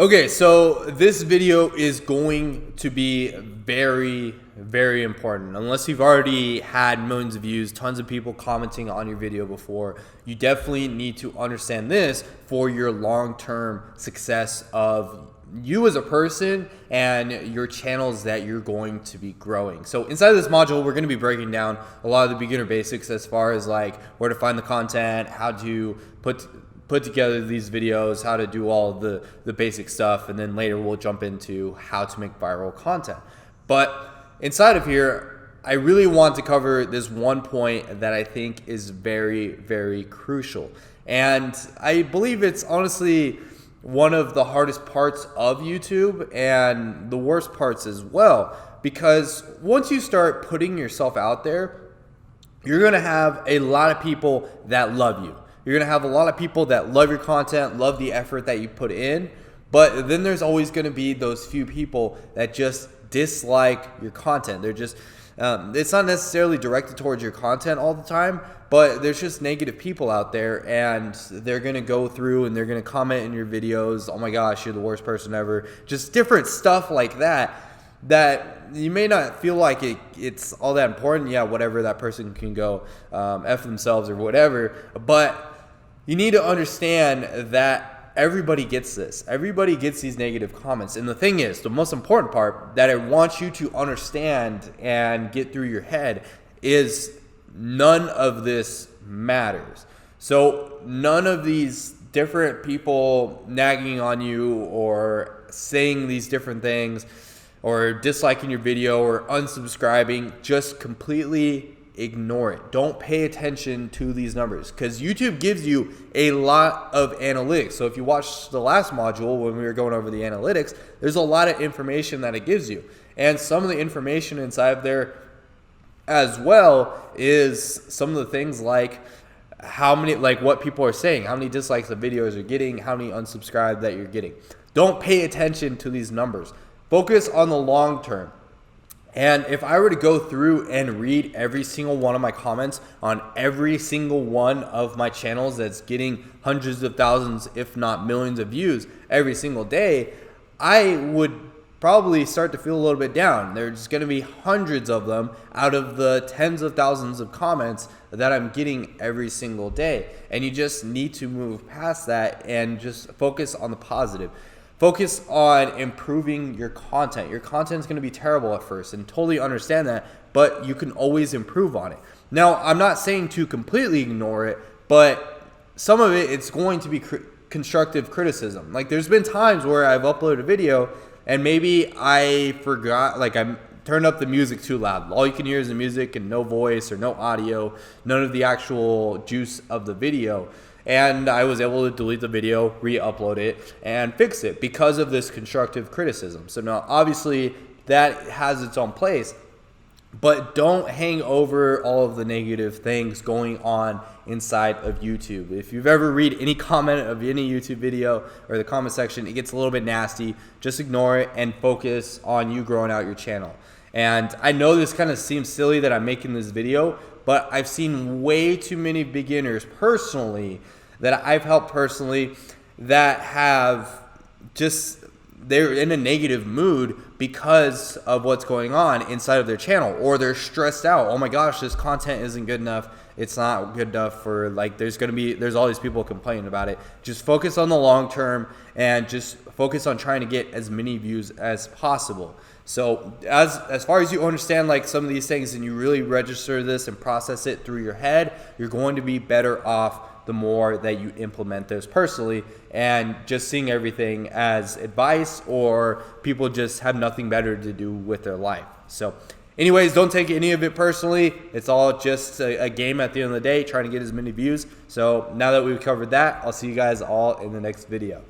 Okay, so this video is going to be very, very important. Unless you've already had millions of views, tons of people commenting on your video before, you definitely need to understand this for your long-term success of you as a person and your channels that you're going to be growing. So inside of this module, we're going to be breaking down a lot of the beginner basics as far as like where to find the content, how to put together these videos, how to do all the basic stuff, and then later we'll jump into how to make viral content. But inside of here, I really want to cover this one point that I think is very, very crucial. And I believe it's honestly one of the hardest parts of YouTube and the worst parts as well. Because once you start putting yourself out there, you're gonna have a lot of people that love you. You're going to have a lot of people that love your content, love the effort that you put in, but then there's always going to be those few people that just dislike your content. They're just, it's not necessarily directed towards your content all the time, but there's just negative people out there, and they're going to go through and they're going to comment in your videos, oh my gosh, you're the worst person ever. Just different stuff like that you may not feel like it's all that important. Yeah, whatever, that person can go F themselves or whatever, but you need to understand that everybody gets this. Everybody gets these negative comments. And the thing is, the most important part that I want you to understand and get through your head is none of this matters. So none of these different people nagging on you or saying these different things or disliking your video or unsubscribing, just completely ignore it. Don't pay attention to these numbers, because YouTube gives you a lot of analytics. So if you watched the last module when we were going over the analytics, there's a lot of information that it gives you. And some of the information inside of there as well is some of the things like how many, like what people are saying, how many dislikes the videos are getting, how many unsubscribed that you're getting. Don't pay attention to these numbers. Focus on the long term. And if I were to go through and read every single one of my comments on every single one of my channels that's getting hundreds of thousands, if not millions of views every single day, I would probably start to feel a little bit down. There's going to be hundreds of them out of the tens of thousands of comments that I'm getting every single day. And you just need to move past that and just focus on the positive. Focus on improving your content. Your content is going to be terrible at first, and totally understand that, but you can always improve on it. Now, I'm not saying to completely ignore it, but some of it's going to be constructive criticism. Like, there's been times where I've uploaded a video and maybe I forgot, like I turned up the music too loud. All you can hear is the music and no voice or no audio, none of the actual juice of the video. And I was able to delete the video, re-upload it, and fix it because of this constructive criticism. So now, obviously, that has its own place, but don't hang over all of the negative things going on inside of YouTube. If you've ever read any comment of any YouTube video or the comment section, it gets a little bit nasty. Just ignore it and focus on you growing out your channel. And I know this kind of seems silly that I'm making this video, but I've seen way too many beginners personally that I've helped personally that have just, they're in a negative mood because of what's going on inside of their channel, or they're stressed out. Oh my gosh, this content isn't good enough. It's not good enough for, like, there's all these people complaining about it. Just focus on the long term and just focus on trying to get as many views as possible. So as far as you understand like some of these things and you really register this and process it through your head, you're going to be better off the more that you implement this personally, and just seeing everything as advice or people just have nothing better to do with their life. So anyways, don't take any of it personally. It's all just a game at the end of the day, trying to get as many views. So now that we've covered that, I'll see you guys all in the next video.